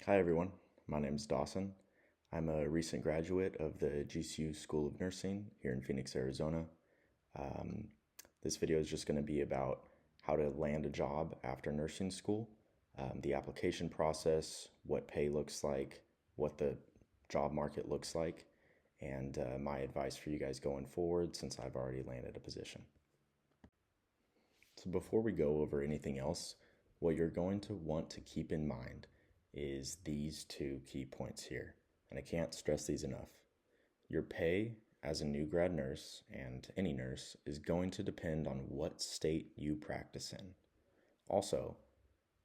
Hi everyone, my name is Dawson. I'm a recent graduate of the GCU School of Nursing here in Phoenix, Arizona. Um, this video is just going to be about how to land a job after nursing school, the application process, what pay looks like, what the job market looks like, and my advice for you guys going forward since I've already landed a position. So before we go over anything else, what you're going to want to keep in mind is these two key points here, and I can't stress these enough. Your pay as a new grad nurse and any nurse is going to depend on what state you practice in. Also,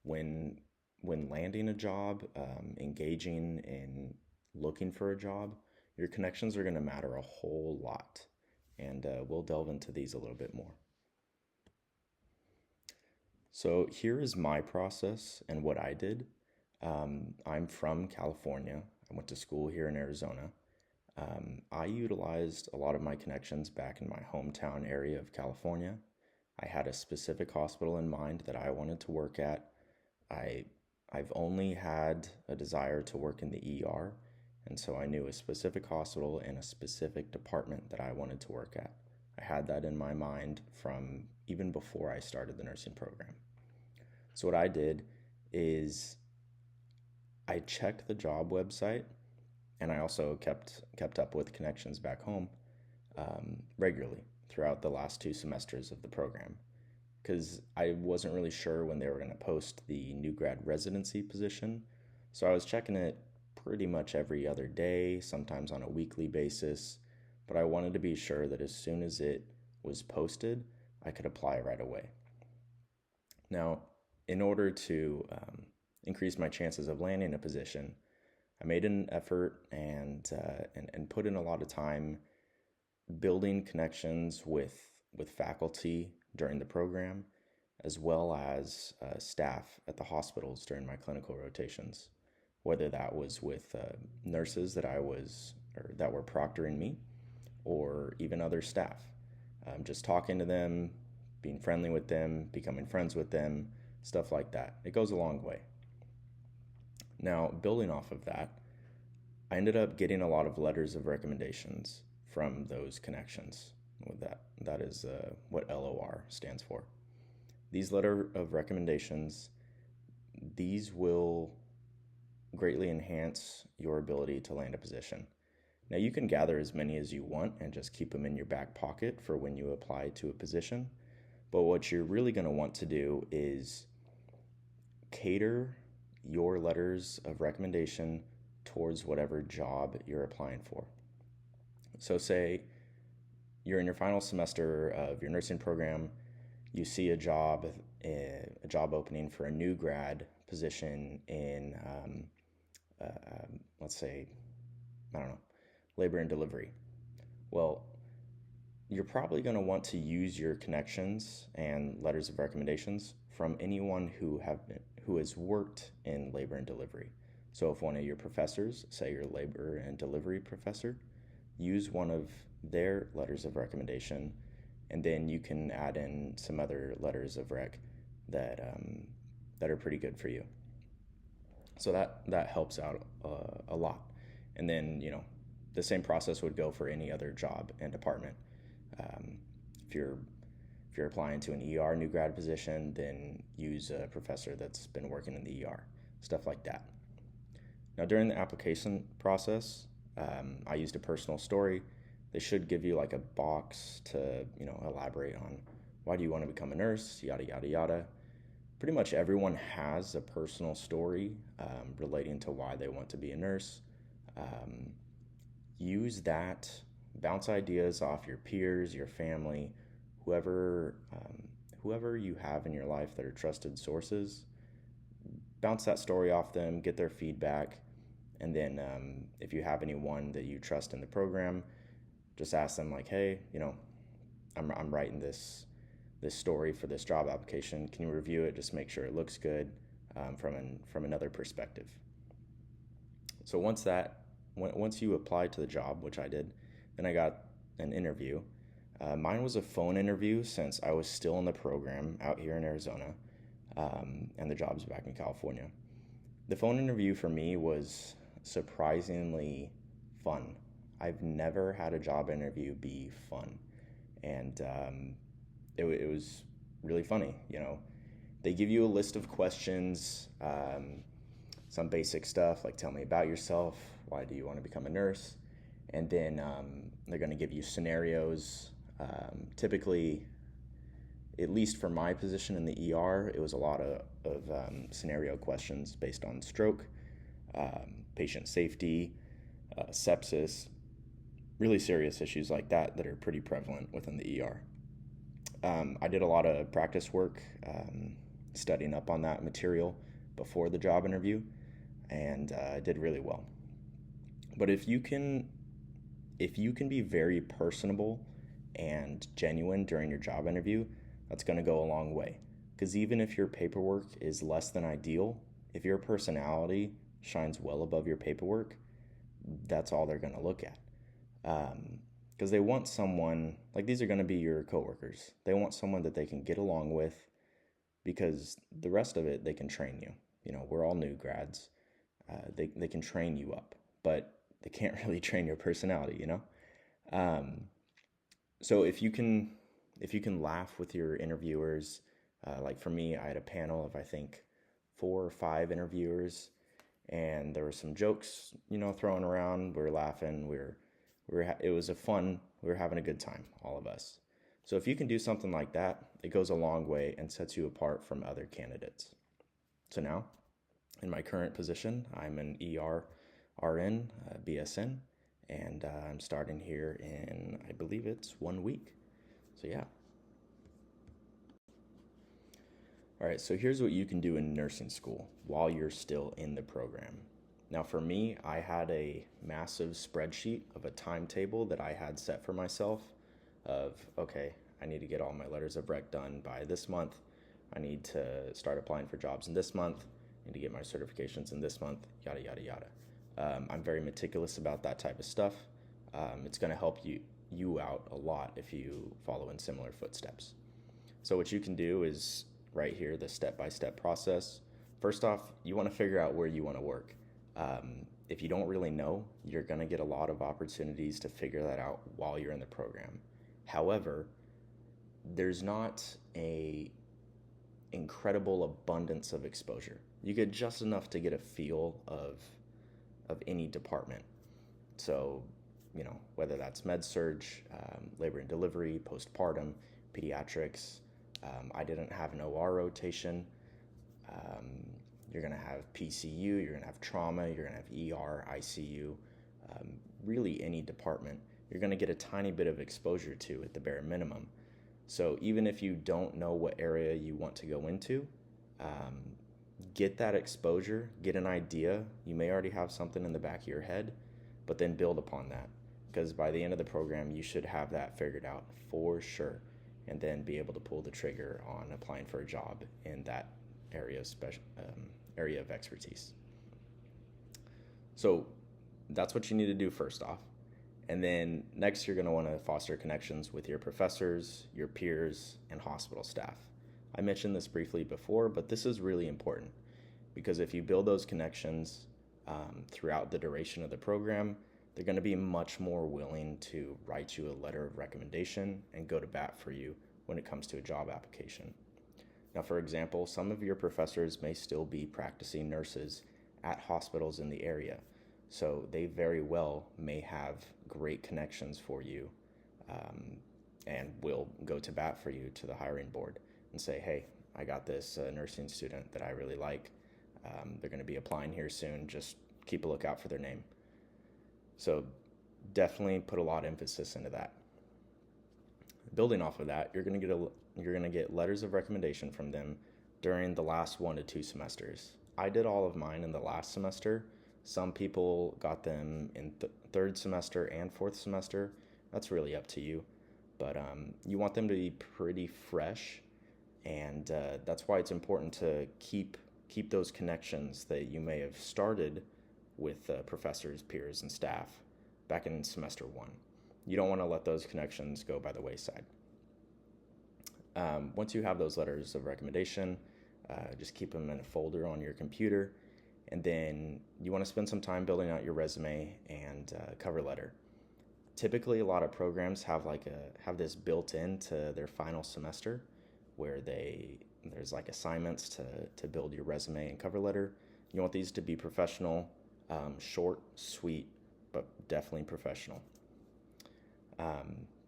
when landing a job, engaging in looking for a job, your connections are going to matter a whole lot, and we'll delve into these a little bit more. So here is my process and what I did. I'm from California. I went to school here in Arizona. I utilized a lot of my connections back in my hometown area of California. I had a specific hospital in mind that I wanted to work at. I've only had a desire to work in the ER, and so I knew a specific hospital and a specific department that I wanted to work at. I had that in my mind from even before I started the nursing program. So what I did is I checked the job website, and I also kept up with connections back home regularly throughout the last 2 semesters of the program, because I wasn't really sure when they were going to post the new grad residency position. So I was checking it pretty much every other day, sometimes on a weekly basis, but I wanted to be sure that as soon as it was posted, I could apply right away. Now, in order to increase my chances of landing a position, I made an effort and put in a lot of time building connections with faculty during the program, as well as staff at the hospitals during my clinical rotations, whether that was with nurses that were proctoring me, or even other staff. Just talking to them, being friendly with them, becoming friends with them, stuff like that. It goes a long way. Now, building off of that, I ended up getting a lot of letters of recommendations from those connections. That is what LOR stands for. These letter of recommendations, these will greatly enhance your ability to land a position. Now, you can gather as many as you want and just keep them in your back pocket for when you apply to a position. But what you're really going to want to do is cater your letters of recommendation towards whatever job you're applying for. So say you're in your final semester of your nursing program, you see a job opening for a new grad position in, let's say, labor and delivery. Well, you're probably going to want to use your connections and letters of recommendations from anyone who has worked in labor and delivery. So if one of your professors, say your labor and delivery professor, use one of their letters of recommendation, and then you can add in some other letters of rec that are pretty good for you. So that helps out a lot. And then the same process would go for any other job and department. If you're applying to an ER new grad position, then use a professor that's been working in the ER, stuff like that. Now, during the application process, I used a personal story. They should give you like a box to elaborate on why do you want to become a nurse, yada yada yada. Pretty much everyone has a personal story relating to why they want to be a nurse. Use that. Bounce ideas off your peers, your family, whoever you have in your life that are trusted sources. Bounce that story off them, get their feedback, and then if you have anyone that you trust in the program, just ask them like, hey, I'm writing this story for this job application. Can you review it? Just make sure it looks good from another perspective. So once you apply to the job, which I did, then I got an interview. Mine was a phone interview since I was still in the program out here in Arizona, and the job's back in California. The phone interview for me was surprisingly fun. I've never had a job interview be fun, and it was really funny. They give you a list of questions, some basic stuff like tell me about yourself, why do you want to become a nurse, and then they're going to give you scenarios. Typically, at least for my position in the ER, it was a lot of scenario questions based on stroke, patient safety, sepsis, really serious issues like that are pretty prevalent within the ER. I did a lot of practice work, studying up on that material before the job interview, and I did really well. But if you can be very personable and genuine during your job interview, that's going to go a long way. Because even if your paperwork is less than ideal, if your personality shines well above your paperwork, that's all they're going to look at. Because they want someone, like these are going to be your coworkers. They want someone that they can get along with, because the rest of it, they can train you. We're all new grads. They can train you up, but they can't really train your personality, So if you can laugh with your interviewers, like for me, I had a panel of, I think, 4 or 5 interviewers, and there were some jokes, thrown around. We were laughing. It was we were having a good time, all of us. So if you can do something like that, it goes a long way and sets you apart from other candidates. So now, in my current position, I'm an ER RN, BSN, and I'm starting here in, I believe it's 1 week. So yeah. All right, so here's what you can do in nursing school while you're still in the program. Now for me, I had a massive spreadsheet of a timetable that I had set for myself of, okay, I need to get all my letters of rec done by this month. I need to start applying for jobs in this month. I need to get my certifications in this month, yada, yada, yada. I'm very meticulous about that type of stuff. It's going to help you out a lot if you follow in similar footsteps. So what you can do is right here, the step-by-step process. First off, you want to figure out where you want to work. If you don't really know, you're going to get a lot of opportunities to figure that out while you're in the program. However, there's not a incredible abundance of exposure. You get just enough to get a feel of any department. So, whether that's med-surg, labor and delivery, postpartum, pediatrics. I didn't have an OR rotation. You're going to have PCU, you're going to have trauma, you're going to have ER, ICU, really any department. You're going to get a tiny bit of exposure to at the bare minimum. So even if you don't know what area you want to go into, get that exposure, get an idea. You may already have something in the back of your head, but then build upon that. Because by the end of the program, you should have that figured out for sure, and then be able to pull the trigger on applying for a job in that area of expertise. So that's what you need to do first off. And then next, you're going to want to foster connections with your professors, your peers, and hospital staff. I mentioned this briefly before, but this is really important because if you build those connections throughout the duration of the program, they're going to be much more willing to write you a letter of recommendation and go to bat for you when it comes to a job application. Now, for example, some of your professors may still be practicing nurses at hospitals in the area, so they very well may have great connections for you and will go to bat for you to the hiring board and say, hey, I got this nursing student that I really like. They're going to be applying here soon. Just keep a lookout for their name. So definitely put a lot of emphasis into that. Building off of that, you're going to get letters of recommendation from them during the last 1 to 2 semesters. I did all of mine in the last semester. Some people got them in third semester and fourth semester. That's really up to you. But you want them to be pretty fresh, and that's why it's important to keep those connections that you may have started with professors, peers, and staff back in semester 1. You don't want to let those connections go by the wayside. Once you have those letters of recommendation, just keep them in a folder on your computer, And then you want to spend some time building out your resume and cover letter. Typically, a lot of programs have this built into their final semester, where there's like assignments to build your resume and cover letter. You want these to be professional, short, sweet, but definitely professional.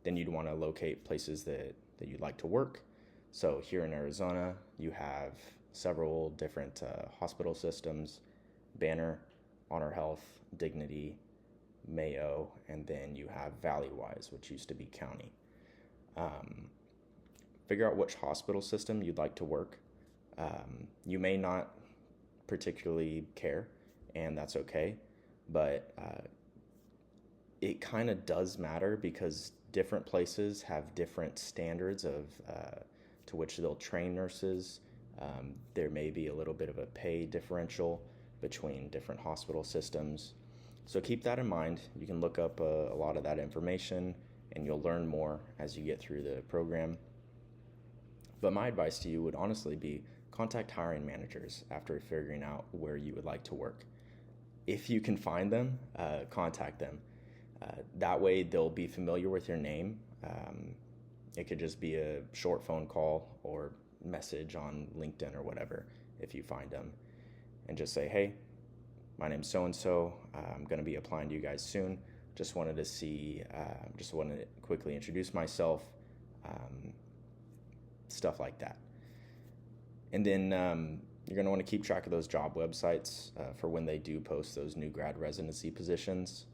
Then you'd want to locate places that you'd like to work. So here in Arizona, you have several different hospital systems: Banner, Honor Health, Dignity, Mayo, and then you have Valleywise, which used to be County. Figure out which hospital system you'd like to work. You may not particularly care, and that's okay, but it kind of does matter because different places have different standards of to which they'll train nurses. There may be a little bit of a pay differential between different hospital systems. So keep that in mind. You can look up a lot of that information and you'll learn more as you get through the program. But my advice to you would honestly be contact hiring managers after figuring out where you would like to work. If you can find them, contact them. That way they'll be familiar with your name. It could just be a short phone call or message on LinkedIn or whatever if you find them. And just say, hey, my name's so-and-so. I'm going to be applying to you guys soon. Just wanted to quickly introduce myself, stuff like that. And then you're going to want to keep track of those job websites for when they do post those new grad residency positions.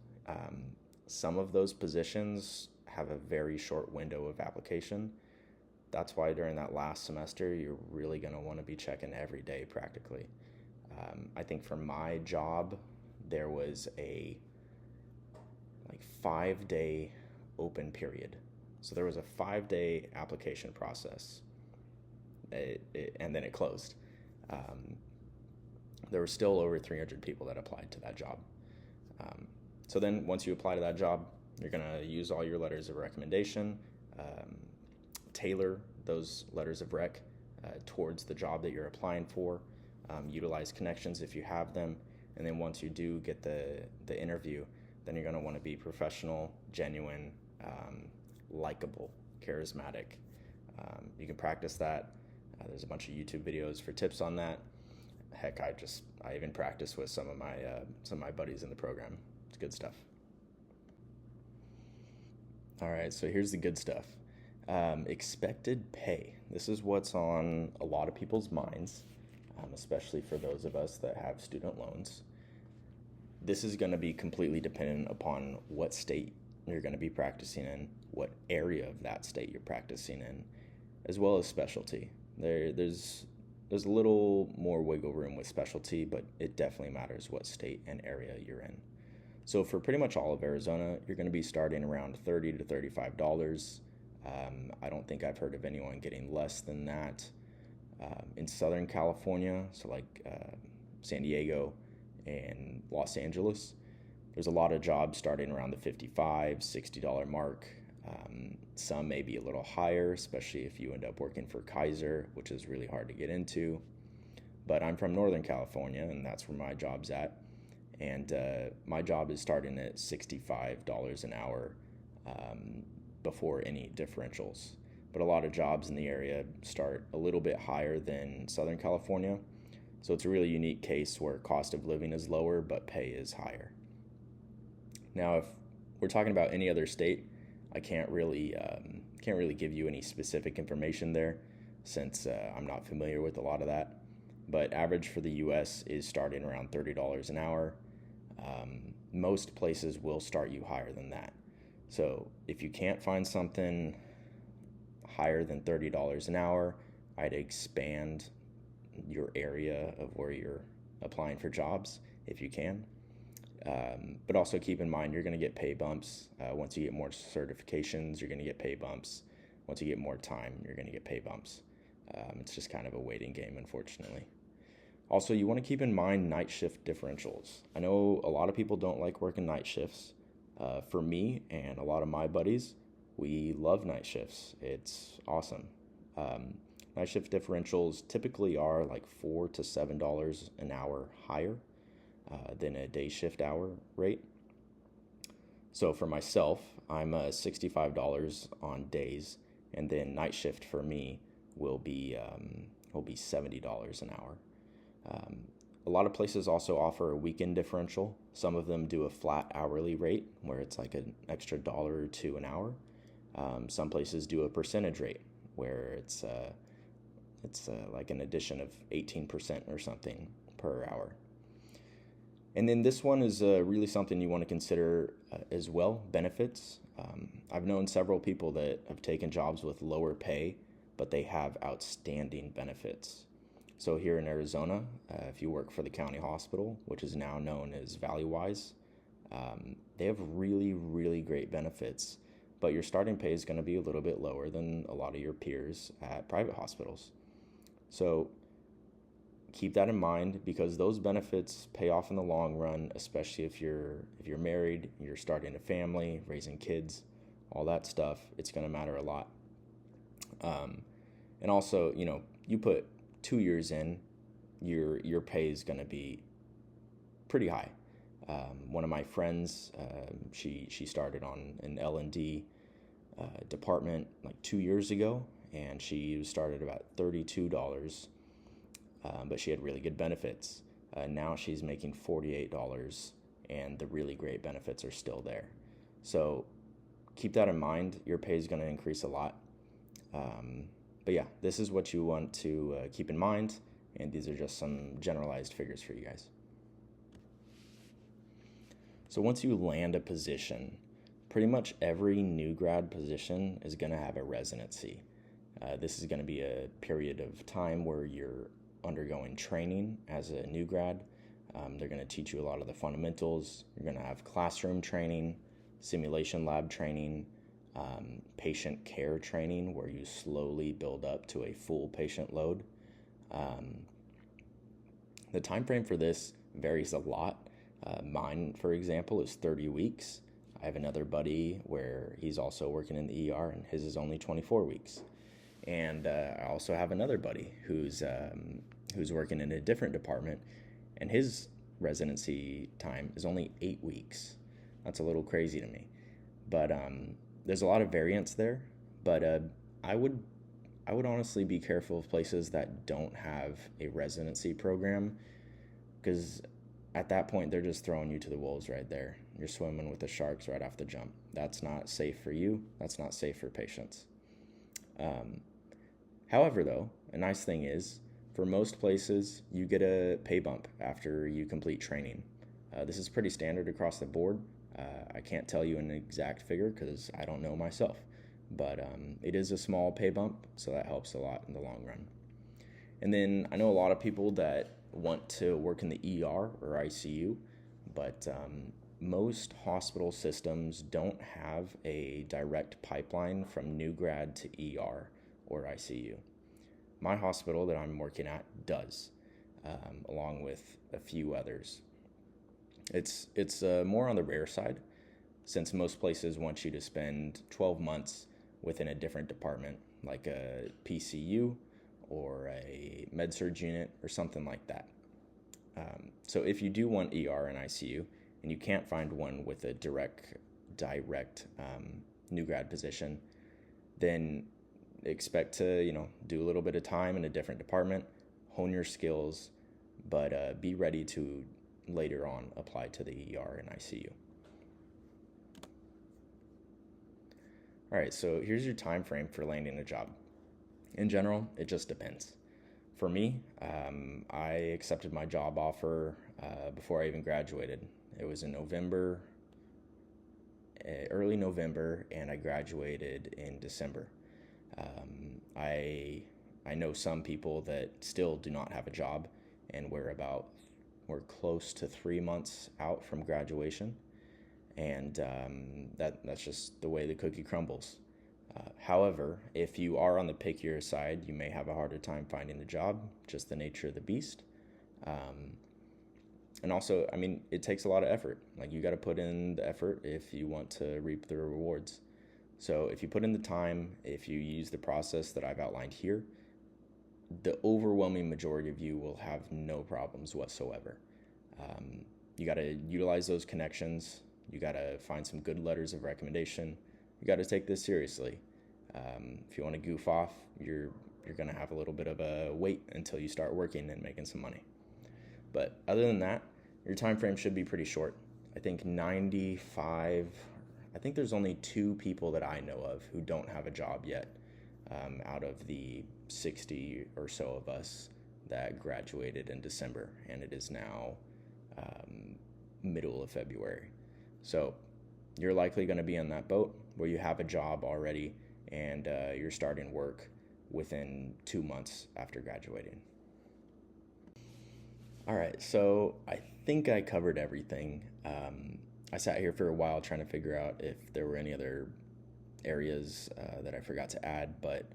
Some of those positions have a very short window of application. That's why during that last semester, you're really going to want to be checking every day practically. I think for my job, there was a 5-day open period. So there was a 5-day application process, and then it closed. There were still over 300 people that applied to that job. So then once you apply to that job, you're going to use all your letters of recommendation, tailor those letters of rec towards the job that you're applying for, utilize connections if you have them, and then once you do get the interview, then you're going to want to be professional, genuine, likable, charismatic. You can practice that. There's a bunch of YouTube videos for tips on that. Heck, I even practice with some of my buddies in the program. It's good stuff. All right, so here's the good stuff. Expected pay. This is what's on a lot of people's minds, especially for those of us that have student loans. This is going to be completely dependent upon what state you're going to be practicing in, what area of that state you're practicing in, as well as specialty. There's a little more wiggle room with specialty, but it definitely matters what state and area you're in. So for pretty much all of Arizona, you're going to be starting around $30 to $35. I don't think I've heard of anyone getting less than that. In Southern California, so like San Diego and Los Angeles, there's a lot of jobs starting around the $55, $60 mark. Some may be a little higher, especially if you end up working for Kaiser, which is really hard to get into. But I'm from Northern California, and that's where my job's at. And my job is starting at $65 an hour before any differentials. But a lot of jobs in the area start a little bit higher than Southern California. So it's a really unique case where cost of living is lower, but pay is higher. Now, if we're talking about any other state, I can't really give you any specific information there since I'm not familiar with a lot of that. But average for the U.S. is starting around $30 an hour. Most places will start you higher than that. So if you can't find something higher than $30 an hour, I'd expand your area of where you're applying for jobs if you can. But also keep in mind, you're going to get pay bumps. Once you get more certifications, you're going to get pay bumps. Once you get more time, you're going to get pay bumps. It's just kind of a waiting game, unfortunately. Also, you want to keep in mind night shift differentials. I know a lot of people don't like working night shifts. For me and a lot of my buddies, we love night shifts. It's awesome. Night shift differentials typically are like $4 to $7 an hour higher than a day shift hour rate. So for myself, I'm $65 on days, and then night shift for me will be $70 an hour. Um, a lot of places also offer a weekend differential. Some of them do a flat hourly rate where it's like an extra dollar or two an hour. Some places do a percentage rate where it's like an addition of 18% or something per hour. And then this one is really something you want to consider as well, benefits. I've known several people that have taken jobs with lower pay, but they have outstanding benefits. So here in Arizona, if you work for the county hospital, which is now known as Valleywise, they have really, really great benefits, but your starting pay is going to be a little bit lower than a lot of your peers at private hospitals. So keep that in mind because those benefits pay off in the long run, especially if you're married, you're starting a family, raising kids, all that stuff. It's going to matter a lot. And also, you put 2 years in, your pay is going to be pretty high. One of my friends, she started on an L&D department like 2 years ago, and she started about $32, but she had really good benefits. Now she's making $48, and the really great benefits are still there. So keep that in mind. Your pay is going to increase a lot. But yeah, this is what you want to keep in mind, and these are just some generalized figures for you guys. So once you land a position, pretty much every new grad position is going to have a residency. This is going to be a period of time where you're undergoing training as a new grad. They're going to teach you a lot of the fundamentals. You're going to have classroom training, simulation lab training, patient care training where you slowly build up to a full patient load. The time frame for this varies a lot. Mine, for example, is 30 weeks. I have another buddy where he's also working in the ER, and his is only 24 weeks. And I also have another buddy who's working in a different department, and his residency time is only 8 weeks. That's a little crazy to me. But there's a lot of variance there. But I would honestly be careful of places that don't have a residency program, because at that point they're just throwing you to the wolves right there. You're swimming with the sharks right off the jump. That's not safe for you. That's not safe for patients. However, though, a nice thing is, for most places, you get a pay bump after you complete training. This is pretty standard across the board. I can't tell you an exact figure because I don't know myself, but it is a small pay bump, so that helps a lot in the long run. And then I know a lot of people that want to work in the ER or ICU, but most hospital systems don't have a direct pipeline from new grad to ER or ICU. My hospital that I'm working at does, along with a few others. It's more on the rare side, since most places want you to spend 12 months within a different department, like a PCU or a med-surg unit or something like that. So if you do want ER and ICU, and you can't find one with a direct new grad position, then expect to do a little bit of time in a different department, hone your skills, but be ready to later on apply to the ER and ICU. All right, so here's your time frame for landing a job. In general, it just depends. For me, I accepted my job offer before I even graduated. It was in early November, and I graduated in December. I know some people that still do not have a job, and we're close to 3 months out from graduation, and that's just the way the cookie crumbles. However, if you are on the pickier side, you may have a harder time finding a job, just the nature of the beast. And also, it takes a lot of effort. Like, you got to put in the effort if you want to reap the rewards. So if you put in the time, if you use the process that I've outlined here, the overwhelming majority of you will have no problems whatsoever. You got to utilize those connections. You got to find some good letters of recommendation. You got to take this seriously. If you want to goof off, you're going to have a little bit of a wait until you start working and making some money. But other than that, your time frame should be pretty short. I think there's only 2 people that I know of who don't have a job yet, out of the 60 or so of us that graduated in December, and it is now middle of February. So you're likely going to be in that boat where you have a job already and you're starting work within 2 months after graduating. All right, so I think I covered everything. I sat here for a while trying to figure out if there were any other areas that I forgot to add, but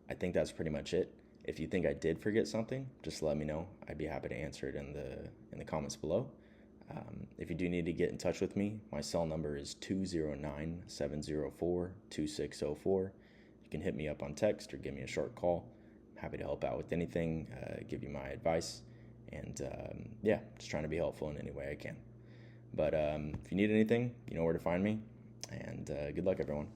I think that's pretty much it. If you think I did forget something, just let me know. I'd be happy to answer it in the comments below. If you do need to get in touch with me, my cell number is 209-704-2604. You can hit me up on text or give me a short call. I'm happy to help out with anything, give you my advice, and just trying to be helpful in any way I can. But if you need anything, you know where to find me, and good luck, everyone.